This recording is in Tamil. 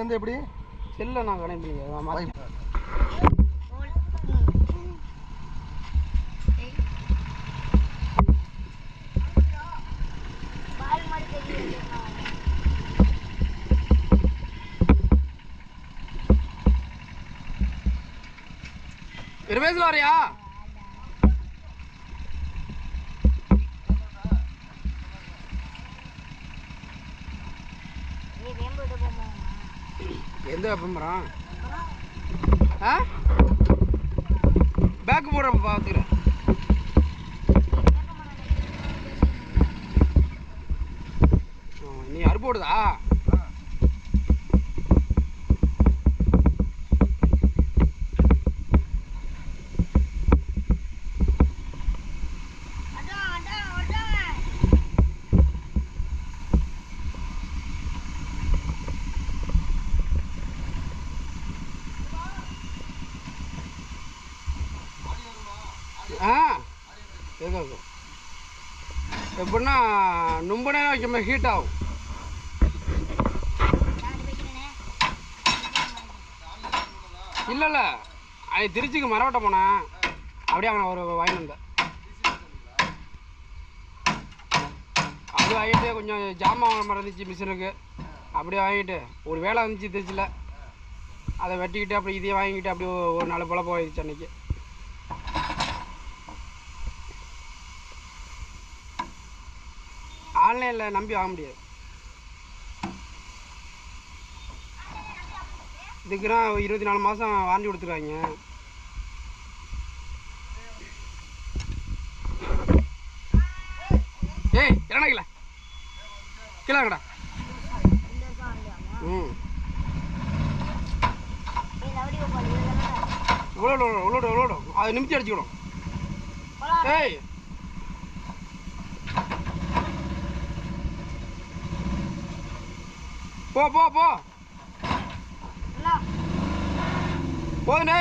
இதுலேருந்து எப்படி செல்லை நான் கனெக்ட் பண்ணிக்கிறேன். ரமேஷ்ல வரையா? எந்த வெப்பம்பரம் பேக்கு போடுறப்ப பார்த்துக்கிறேன். நீ அறுப்பு போடுதா? எப்படின்னா ரொம்ப நேரம் வைக்க ஹீட் ஆகும். இல்லை அது திருச்சிக்கு மரவட்ட போனேன். அப்படியே அவனை ஒரு வாங்கிட்டு வந்தேன். அது வாங்கிட்டு கொஞ்சம் ஜாமான் மறந்துச்சு மிஷினுக்கு. அப்படியே வாங்கிட்டு ஒரு வேலை வந்துச்சு திருச்சியில். அதை வெட்டிக்கிட்டு அப்படி இதையே வாங்கிக்கிட்டு அப்படியே ஒரு 4 பொழப்பு ஆயிடுச்சு அன்றைக்கி. ஆன்லைனில் நம்பி வாங்க முடியாது. இதுக்குன்னா 24 மாதம் வாரண்டி கொடுத்துருவாங்க. ஏய் என்னடா கிலோ கிலோங்கடா. இவ்வளோ அது நிமித்தி அடிச்சுக்கணும். ஏய் போ போ போ போதுண்ணே.